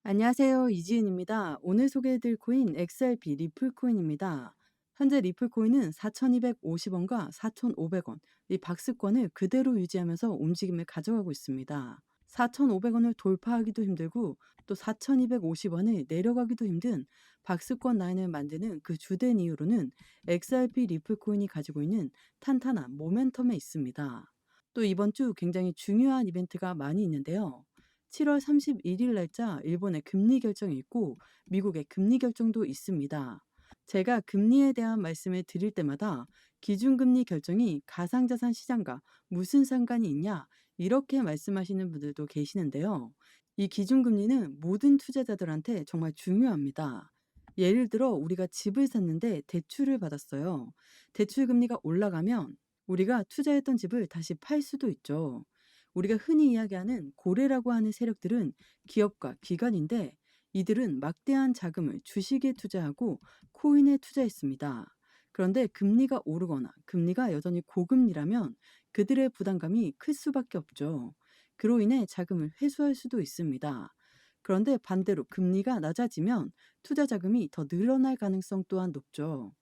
안녕하세요. 이지은입니다. 오늘 소개해드릴 코인 XRP 리플 코인입니다. 현재 리플 코인은 4,250원과 4,500원, 이 박스권을 그대로 유지하면서 움직임을 가져가고 있습니다. 4,500원을 돌파하기도 힘들고 또 4,250원을 내려가기도 힘든 박스권 라인을 만드는 그 주된 이유로는 XRP 리플 코인이 가지고 있는 탄탄한 모멘텀에 있습니다. 또 이번 주 굉장히 중요한 이벤트가 많이 있는데요. 7월 31일 날짜 일본의 금리 결정이 있고 미국의 금리 결정도 있습니다. 제가 금리에 대한 말씀을 드릴 때마다 기준금리 결정이 가상자산 시장과 무슨 상관이 있냐 이렇게 말씀하시는 분들도 계시는데요. 이 기준금리는 모든 투자자들한테 정말 중요합니다. 예를 들어 우리가 집을 샀는데 대출을 받았어요. 대출 금리가 올라가면 우리가 투자했던 집을 다시 팔 수도 있죠. 우리가 흔히 이야기하는 고래라고 하는 세력들은 기업과 기관인데 이들은 막대한 자금을 주식에 투자하고 코인에 투자했습니다. 그런데 금리가 오르거나 금리가 여전히 고금리라면 그들의 부담감이 클 수밖에 없죠. 그로 인해 자금을 회수할 수도 있습니다. 그런데 반대로 금리가 낮아지면 투자 자금이 더 늘어날 가능성 또한 높죠.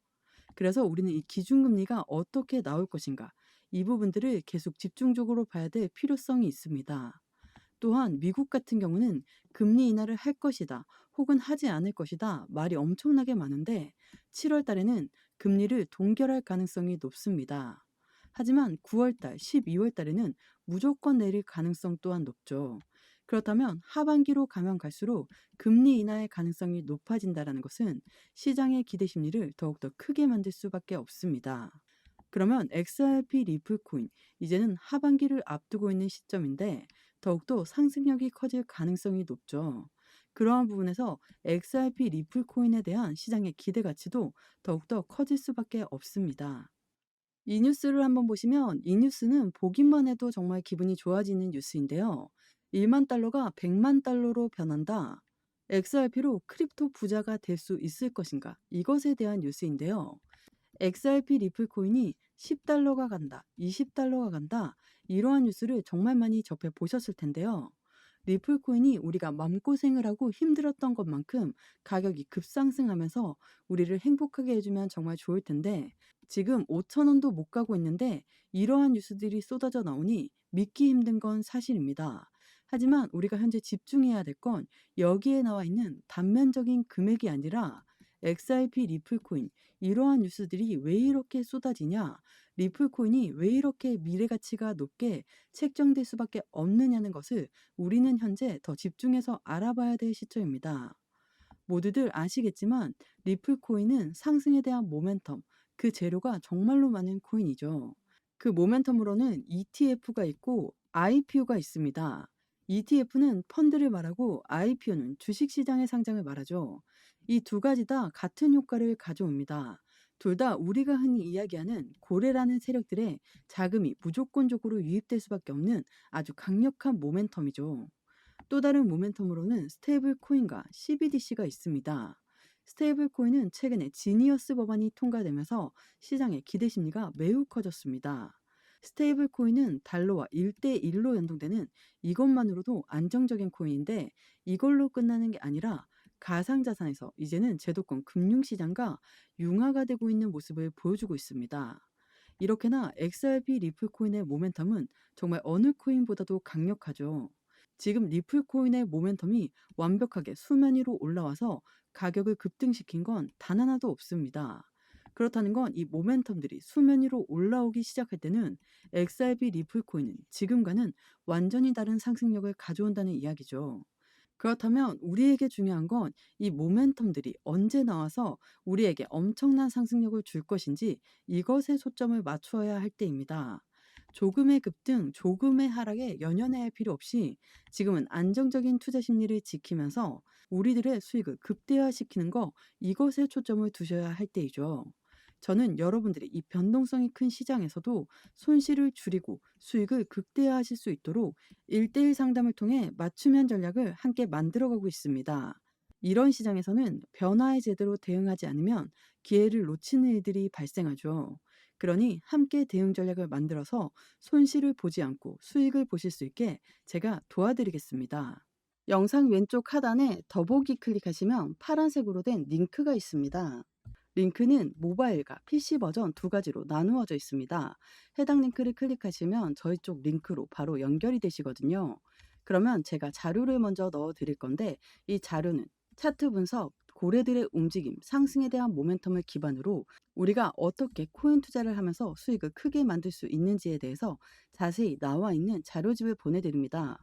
그래서 우리는 이 기준금리가 어떻게 나올 것인가, 이 부분들을 계속 집중적으로 봐야 될 필요성이 있습니다. 또한 미국 같은 경우는 금리 인하를 할 것이다, 혹은 하지 않을 것이다 말이 엄청나게 많은데 7월 달에는 금리를 동결할 가능성이 높습니다. 하지만 9월 달, 12월 달에는 무조건 내릴 가능성 또한 높죠. 그렇다면 하반기로 가면 갈수록 금리 인하의 가능성이 높아진다는 것은 시장의 기대 심리를 더욱더 크게 만들 수밖에 없습니다. 그러면 XRP 리플 코인, 이제는 하반기를 앞두고 있는 시점인데 더욱더 상승력이 커질 가능성이 높죠. 그러한 부분에서 XRP 리플 코인에 대한 시장의 기대 가치도 더욱더 커질 수밖에 없습니다. 이 뉴스를 한번 보시면 이 뉴스는 보기만 해도 정말 기분이 좋아지는 뉴스인데요. 1만 달러가 100만 달러로 변한다. XRP로 크립토 부자가 될 수 있을 것인가? 이것에 대한 뉴스인데요. XRP 리플 코인이 10달러가 간다, 20달러가 간다, 이러한 뉴스를 정말 많이 접해 보셨을 텐데요. 리플 코인이 우리가 마음고생을 하고 힘들었던 것만큼 가격이 급상승하면서 우리를 행복하게 해주면 정말 좋을 텐데 지금 5,000원도 못 가고 있는데 이러한 뉴스들이 쏟아져 나오니 믿기 힘든 건 사실입니다. 하지만 우리가 현재 집중해야 될 건 여기에 나와 있는 단면적인 금액이 아니라 XRP 리플 코인, 이러한 뉴스들이 왜 이렇게 쏟아지냐, 리플 코인이 왜 이렇게 미래 가치가 높게 책정될 수밖에 없느냐는 것을 우리는 현재 더 집중해서 알아봐야 될 시점입니다. 모두들 아시겠지만 리플 코인은 상승에 대한 모멘텀, 그 재료가 정말로 많은 코인이죠. 그 모멘텀으로는 ETF가 있고 IPO가 있습니다. ETF는 펀드를 말하고 IPO는 주식시장의 상장을 말하죠. 이 두 가지 다 같은 효과를 가져옵니다. 둘 다 우리가 흔히 이야기하는 고래라는 세력들의 자금이 무조건적으로 유입될 수밖에 없는 아주 강력한 모멘텀이죠. 또 다른 모멘텀으로는 스테이블 코인과 CBDC가 있습니다. 스테이블 코인은 최근에 지니어스 법안이 통과되면서 시장의 기대 심리가 매우 커졌습니다. 스테이블 코인은 달러와 1대1로 연동되는 이것만으로도 안정적인 코인인데 이걸로 끝나는 게 아니라 가상자산에서 이제는 제도권 금융시장과 융화가 되고 있는 모습을 보여주고 있습니다. 이렇게나 XRP 리플 코인의 모멘텀은 정말 어느 코인보다도 강력하죠. 지금 리플 코인의 모멘텀이 완벽하게 수면 위로 올라와서 가격을 급등시킨 건 단 하나도 없습니다. 그렇다는 건 이 모멘텀들이 수면 위로 올라오기 시작할 때는 XRP 리플 코인은 지금과는 완전히 다른 상승력을 가져온다는 이야기죠. 그렇다면 우리에게 중요한 건 이 모멘텀들이 언제 나와서 우리에게 엄청난 상승력을 줄 것인지 이것에 초점을 맞추어야 할 때입니다. 조금의 급등, 조금의 하락에 연연해야 할 필요 없이 지금은 안정적인 투자 심리를 지키면서 우리들의 수익을 극대화시키는 거, 이것에 초점을 두셔야 할 때이죠. 저는 여러분들이 이 변동성이 큰 시장에서도 손실을 줄이고 수익을 극대화하실 수 있도록 1대1 상담을 통해 맞춤형 전략을 함께 만들어가고 있습니다. 이런 시장에서는 변화에 제대로 대응하지 않으면 기회를 놓치는 일들이 발생하죠. 그러니 함께 대응 전략을 만들어서 손실을 보지 않고 수익을 보실 수 있게 제가 도와드리겠습니다. 영상 왼쪽 하단에 더보기 클릭하시면 파란색으로 된 링크가 있습니다. 링크는 모바일과 PC 버전 두 가지로 나누어져 있습니다. 해당 링크를 클릭하시면 저희 쪽 링크로 바로 연결이 되시거든요. 그러면 제가 자료를 먼저 넣어 드릴 건데, 이 자료는 차트 분석, 고래들의 움직임, 상승에 대한 모멘텀을 기반으로 우리가 어떻게 코인 투자를 하면서 수익을 크게 만들 수 있는지에 대해서 자세히 나와 있는 자료집을 보내드립니다.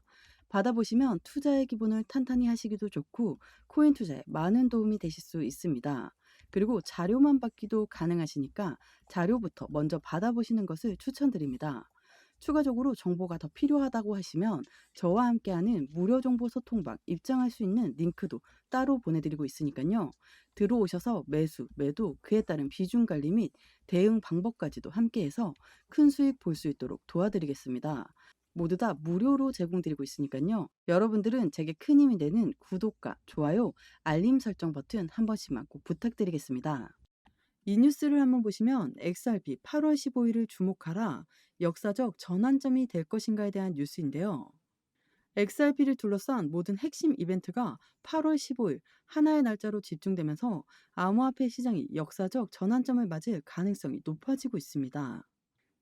받아보시면 투자의 기본을 탄탄히 하시기도 좋고 코인 투자에 많은 도움이 되실 수 있습니다. 그리고 자료만 받기도 가능하시니까 자료부터 먼저 받아보시는 것을 추천드립니다. 추가적으로 정보가 더 필요하다고 하시면 저와 함께하는 무료 정보 소통방 입장할 수 있는 링크도 따로 보내드리고 있으니까요. 들어오셔서 매수, 매도, 그에 따른 비중 관리 및 대응 방법까지도 함께해서 큰 수익 볼 수 있도록 도와드리겠습니다. 모두 다 무료로 제공드리고 있으니까요. 여러분들은 제게 큰 힘이 되는 구독과 좋아요, 알림 설정 버튼 한 번씩만 꼭 부탁드리겠습니다. 이 뉴스를 한번 보시면 XRP 8월 15일을 주목하라, 역사적 전환점이 될 것인가에 대한 뉴스인데요. XRP를 둘러싼 모든 핵심 이벤트가 8월 15일 하나의 날짜로 집중되면서 암호화폐 시장이 역사적 전환점을 맞을 가능성이 높아지고 있습니다.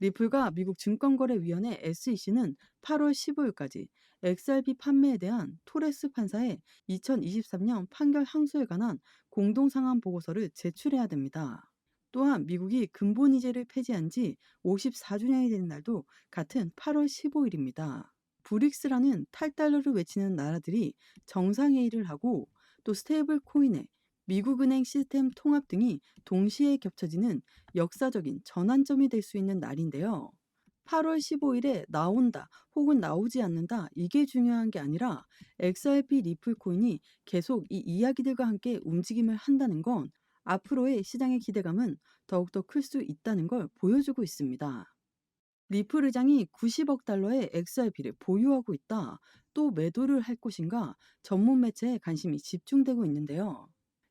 리플과 미국 증권거래위원회 SEC는 8월 15일까지 XRP 판매에 대한 토레스 판사의 2023년 판결 항소에 관한 공동상황 보고서를 제출해야 됩니다. 또한 미국이 근본이제를 폐지한 지 54주년이 되는 날도 같은 8월 15일입니다. 브릭스라는 탈달러를 외치는 나라들이 정상회의를 하고 또 스테이블 코인의 미국은행 시스템 통합 등이 동시에 겹쳐지는 역사적인 전환점이 될 수 있는 날인데요. 8월 15일에 나온다 혹은 나오지 않는다, 이게 중요한 게 아니라 XRP 리플 코인이 계속 이 이야기들과 함께 움직임을 한다는 건 앞으로의 시장의 기대감은 더욱더 클 수 있다는 걸 보여주고 있습니다. 리플 의장이 90억 달러의 XRP를 보유하고 있다, 또 매도를 할 것인가, 전문 매체에 관심이 집중되고 있는데요.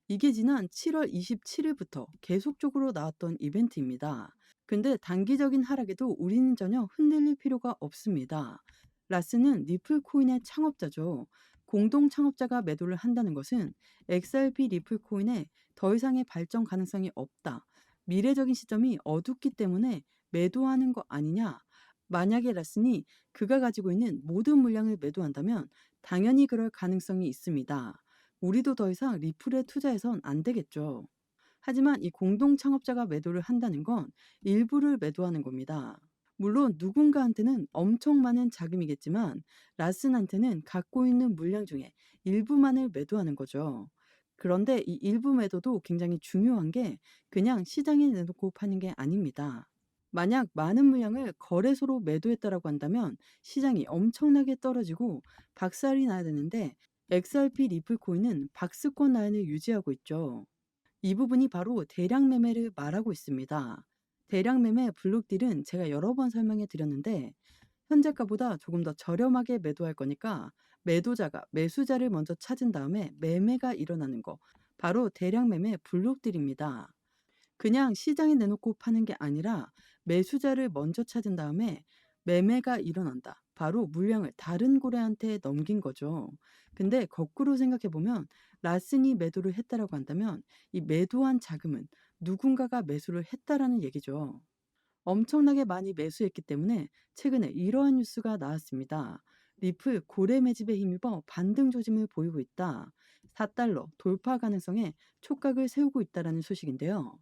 이게 지난 7월 27일부터 계속적으로 나왔던 이벤트입니다. 근데 단기적인 하락에도 우리는 전혀 흔들릴 필요가 없습니다. 라스는 리플 코인의 창업자죠. 공동 창업자가 매도를 한다는 것은 XRP 리플 코인에 더 이상의 발전 가능성이 없다, 미래적인 시점이 어둡기 때문에 매도하는 거 아니냐. 만약에 라슨이 그가 가지고 있는 모든 물량을 매도한다면 당연히 그럴 가능성이 있습니다. 우리도 더 이상 리플에 투자해선 안 되겠죠. 하지만 이 공동 창업자가 매도를 한다는 건 일부를 매도하는 겁니다. 물론 누군가한테는 엄청 많은 자금이겠지만 라슨한테는 갖고 있는 물량 중에 일부만을 매도하는 거죠. 그런데 이 일부 매도도 굉장히 중요한 게 그냥 시장에 내놓고 파는 게 아닙니다. 만약 많은 물량을 거래소로 매도했다라고 한다면 시장이 엄청나게 떨어지고 박살이 나야 되는데 XRP 리플 코인은 박스권 라인을 유지하고 있죠. 이 부분이 바로 대량 매매를 말하고 있습니다. 대량 매매 블록딜은 제가 여러 번 설명해 드렸는데 현재가보다 조금 더 저렴하게 매도할 거니까 매도자가 매수자를 먼저 찾은 다음에 매매가 일어나는 거, 바로 대량 매매 블록딜입니다. 그냥 시장에 내놓고 파는 게 아니라 매수자를 먼저 찾은 다음에 매매가 일어난다, 바로 물량을 다른 고래한테 넘긴 거죠. 근데 거꾸로 생각해 보면 라슨이 매도를 했다라고 한다면 이 매도한 자금은 누군가가 매수를 했다라는 얘기죠. 엄청나게 많이 매수했기 때문에 최근에 이러한 뉴스가 나왔습니다. 리플 고래 매집에 힘입어 반등 조짐을 보이고 있다. 4달러 돌파 가능성에 촉각을 세우고 있다라는 소식인데요.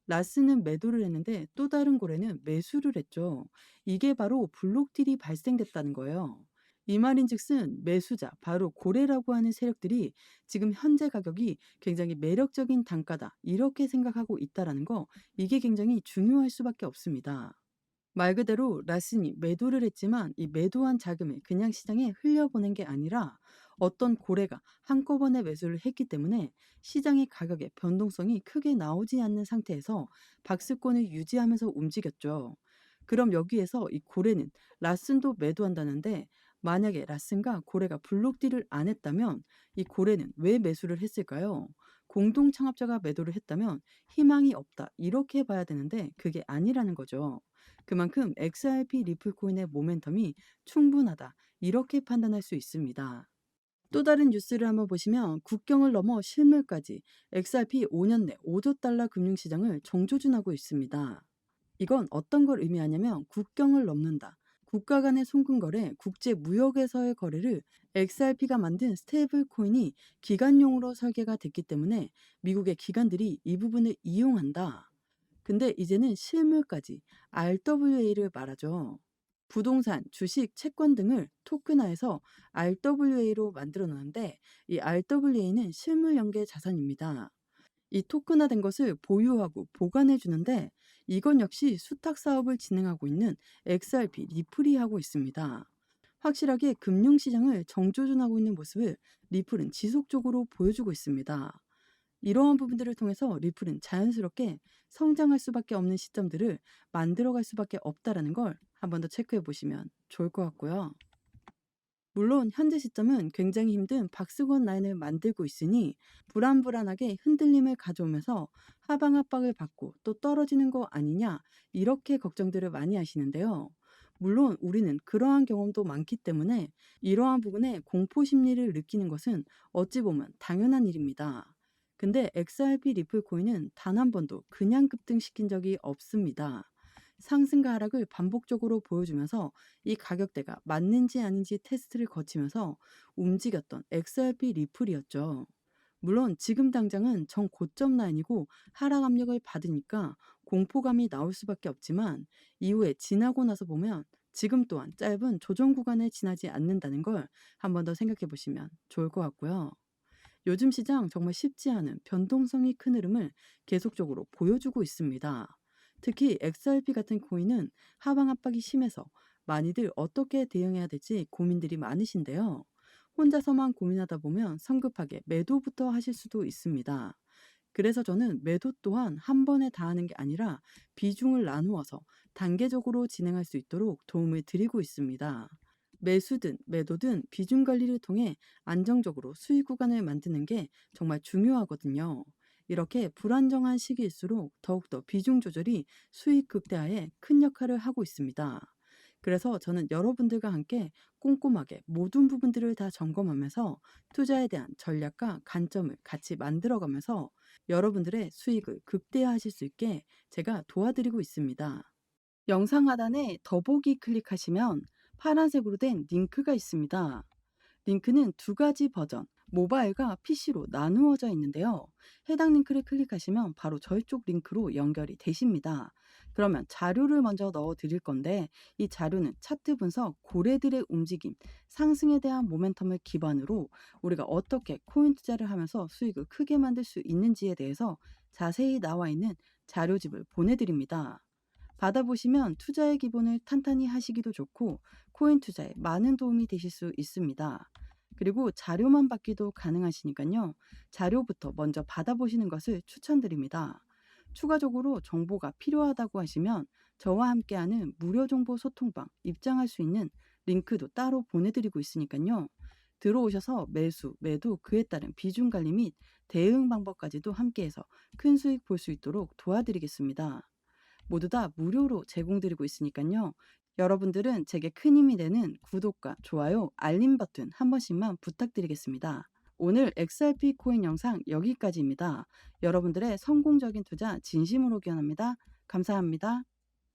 라스는 매도를 했는데 또 다른 고래는 매수를 했죠. 이게 바로 블록딜이 발생됐다는 거예요. 이 말인즉슨 매수자, 바로 고래라고 하는 세력들이 지금 현재 가격이 굉장히 매력적인 단가다, 이렇게 생각하고 있다라는 거, 이게 굉장히 중요할 수밖에 없습니다. 말 그대로 라슨이 매도를 했지만 이 매도한 자금을 그냥 시장에 흘려보낸 게 아니라 어떤 고래가 한꺼번에 매수를 했기 때문에 시장의 가격의 변동성이 크게 나오지 않는 상태에서 박스권을 유지하면서 움직였죠. 그럼 여기에서 이 고래는 라슨도 매도한다는데, 만약에 라슨과 고래가 블록딜을 안 했다면 이 고래는 왜 매수를 했을까요? 공동 창업자가 매도를 했다면 희망이 없다, 이렇게 봐야 되는데 그게 아니라는 거죠. 그만큼 XRP 리플 코인의 모멘텀이 충분하다, 이렇게 판단할 수 있습니다. 또 다른 뉴스를 한번 보시면 국경을 넘어 실물까지 XRP 5년 내 5조 달러 금융시장을 정조준하고 있습니다. 이건 어떤 걸 의미하냐면 국경을 넘는다. 국가 간의 송금거래, 국제 무역에서의 거래를 XRP가 만든 스테이블 코인이 기간용으로 설계가 됐기 때문에 미국의 기관들이 이 부분을 이용한다. 근데 이제는 실물까지 RWA를 말하죠. 부동산, 주식, 채권 등을 토큰화해서 RWA로 만들어 놓는데 이 RWA는 실물 연계 자산입니다. 이 토큰화된 것을 보유하고 보관해 주는데 이건 역시 수탁 사업을 진행하고 있는 XRP 리플이 하고 있습니다. 확실하게 금융시장을 정조준하고 있는 모습을 리플은 지속적으로 보여주고 있습니다. 이러한 부분들을 통해서 리플은 자연스럽게 성장할 수밖에 없는 시점들을 만들어갈 수밖에 없다라는 걸 한 번 더 체크해 보시면 좋을 것 같고요. 물론 현재 시점은 굉장히 힘든 박스권 라인을 만들고 있으니 불안불안하게 흔들림을 가져오면서 하방 압박을 받고 또 떨어지는 거 아니냐 이렇게 걱정들을 많이 하시는데요. 물론 우리는 그러한 경험도 많기 때문에 이러한 부분에 공포 심리를 느끼는 것은 어찌 보면 당연한 일입니다. 근데 XRP 리플 코인은 단 한 번도 그냥 급등시킨 적이 없습니다. 상승과 하락을 반복적으로 보여주면서 이 가격대가 맞는지 아닌지 테스트를 거치면서 움직였던 XRP 리플이었죠. 물론 지금 당장은 정 고점 라인이고 하락 압력을 받으니까 공포감이 나올 수밖에 없지만 이후에 지나고 나서 보면 지금 또한 짧은 조정 구간을 지나지 않는다는 걸 한 번 더 생각해 보시면 좋을 것 같고요. 요즘 시장 정말 쉽지 않은 변동성이 큰 흐름을 계속적으로 보여주고 있습니다. 특히 XRP 같은 코인은 하방 압박이 심해서 많이들 어떻게 대응해야 될지 고민들이 많으신데요. 혼자서만 고민하다 보면 성급하게 매도부터 하실 수도 있습니다. 그래서 저는 매도 또한 한 번에 다 하는 게 아니라 비중을 나누어서 단계적으로 진행할 수 있도록 도움을 드리고 있습니다. 매수든 매도든 비중 관리를 통해 안정적으로 수익 구간을 만드는 게 정말 중요하거든요. 이렇게 불안정한 시기일수록 더욱더 비중 조절이 수익 극대화에 큰 역할을 하고 있습니다. 그래서 저는 여러분들과 함께 꼼꼼하게 모든 부분들을 다 점검하면서 투자에 대한 전략과 관점을 같이 만들어가면서 여러분들의 수익을 극대화하실 수 있게 제가 도와드리고 있습니다. 영상 하단에 더보기 클릭하시면 파란색으로 된 링크가 있습니다. 링크는 두 가지 버전, 모바일과 PC로 나누어져 있는데요. 해당 링크를 클릭하시면 바로 저희 쪽 링크로 연결이 되십니다. 그러면 자료를 먼저 넣어 드릴 건데 이 자료는 차트 분석, 고래들의 움직임, 상승에 대한 모멘텀을 기반으로 우리가 어떻게 코인 투자를 하면서 수익을 크게 만들 수 있는지에 대해서 자세히 나와 있는 자료집을 보내드립니다. 받아보시면 투자의 기본을 탄탄히 하시기도 좋고 코인 투자에 많은 도움이 되실 수 있습니다. 그리고 자료만 받기도 가능하시니까요. 자료부터 먼저 받아보시는 것을 추천드립니다. 추가적으로 정보가 필요하다고 하시면 저와 함께하는 무료 정보 소통방 입장할 수 있는 링크도 따로 보내드리고 있으니까요. 들어오셔서 매수, 매도, 그에 따른 비중 관리 및 대응 방법까지도 함께해서 큰 수익 볼 수 있도록 도와드리겠습니다. 모두 다 무료로 제공드리고 있으니까요. 여러분들은 제게 큰 힘이 되는 구독과 좋아요, 알림 버튼 한 번씩만 부탁드리겠습니다. 오늘 XRP 코인 영상 여기까지입니다. 여러분들의 성공적인 투자 진심으로 기원합니다. 감사합니다.